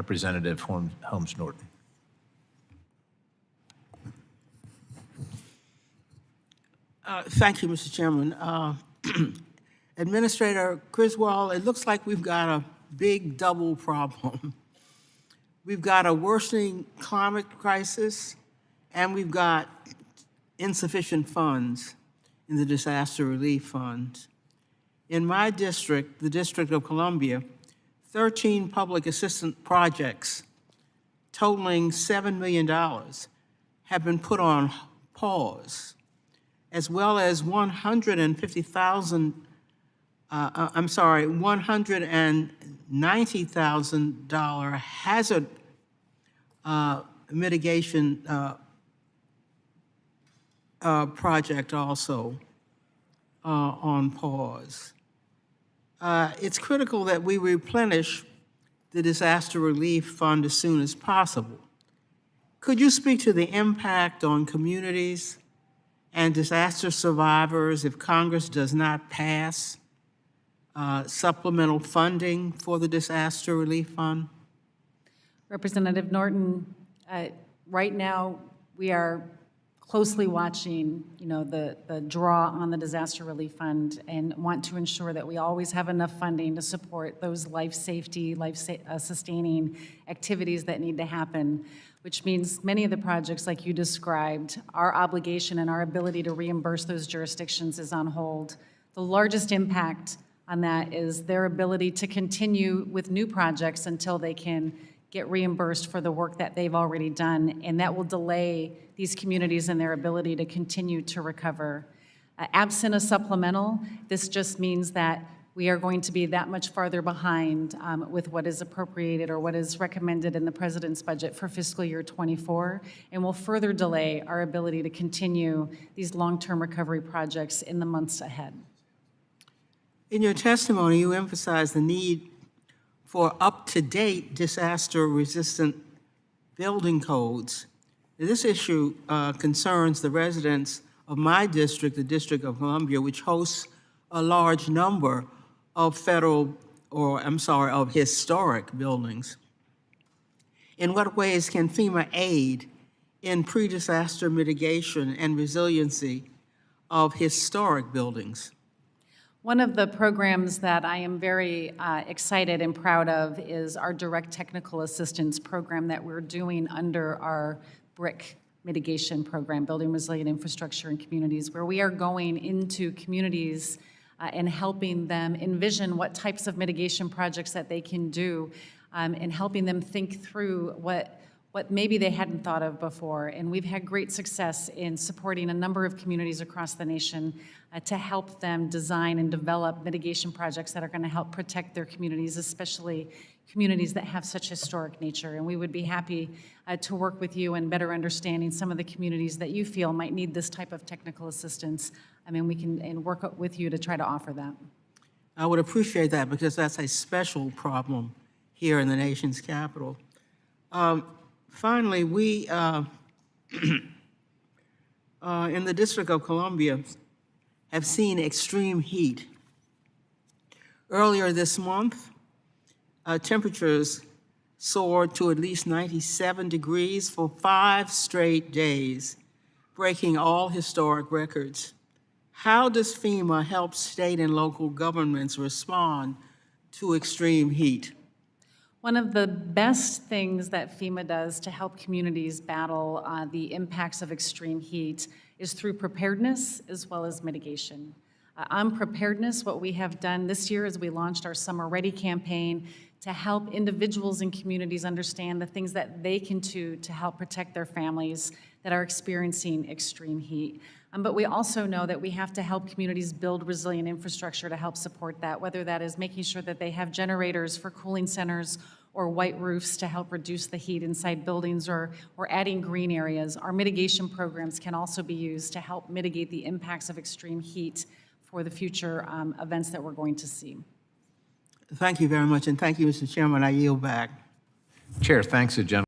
Representative Holmes Norton. Thank you, Mr. Chairman. Administrator Criswell, it looks like we've got a big double problem. We've got a worsening climate crisis, and we've got insufficient funds in the disaster relief fund. In my district, the District of Columbia, 13 public assistance projects totaling $7 million have been put on pause, as well as $190,000 hazard mitigation project also on pause. It's critical that we replenish the disaster relief fund as soon as possible. Could you speak to the impact on communities and disaster survivors if Congress does not pass supplemental funding for the disaster relief fund? Representative Norton, right now we are closely watching, the draw on the disaster relief fund and want to ensure that we always have enough funding to support those life safety, sustaining activities that need to happen, which means many of the projects like you described, our obligation and our ability to reimburse those jurisdictions is on hold. The largest impact on that is their ability to continue with new projects until they can get reimbursed for the work that they've already done, and that will delay these communities and their ability to continue to recover. Absent a supplemental, this just means that we are going to be that much farther behind with what is appropriated or what is recommended in the President's budget for fiscal year '24, and will further delay our ability to continue these long-term recovery projects in the months ahead. In your testimony, you emphasized the need for up-to-date disaster-resistant building codes. This issue concerns the residents of my district, the District of Columbia, which hosts a large number of of historic buildings. In what ways can FEMA aid in pre-disaster mitigation and resiliency of historic buildings? One of the programs that I am very excited and proud of is our direct technical assistance program that we're doing under our BRIC mitigation program, Building Resilient Infrastructure in Communities, where we are going into communities and helping them envision what types of mitigation projects that they can do and helping them think through what maybe they hadn't thought of before. And we've had great success in supporting a number of communities across the nation to help them design and develop mitigation projects that are going to help protect their communities, especially communities that have such historic nature. And we would be happy to work with you in better understanding some of the communities that you feel might need this type of technical assistance. I mean, we can work with you to try to offer that. I would appreciate that because that's a special problem here in the nation's capital. Finally, we in the District of Columbia have seen extreme heat. Earlier this month, temperatures soared to at least 97 degrees for 5 straight days, breaking all historic records. How does FEMA help state and local governments respond to extreme heat? One of the best things that FEMA does to help communities battle the impacts of extreme heat is through preparedness as well as mitigation. On preparedness, what we have done this year is we launched our Summer Ready campaign to help individuals and communities understand the things that they can do to help protect their families that are experiencing extreme heat. But we also know that we have to help communities build resilient infrastructure to help support that, whether that is making sure that they have generators for cooling centers or white roofs to help reduce the heat inside buildings or adding green areas. Our mitigation programs can also be used to help mitigate the impacts of extreme heat for the future events that we're going to see. Thank you very much, and thank you, Mr. Chairman. I yield back. Chair, thanks, Agenda.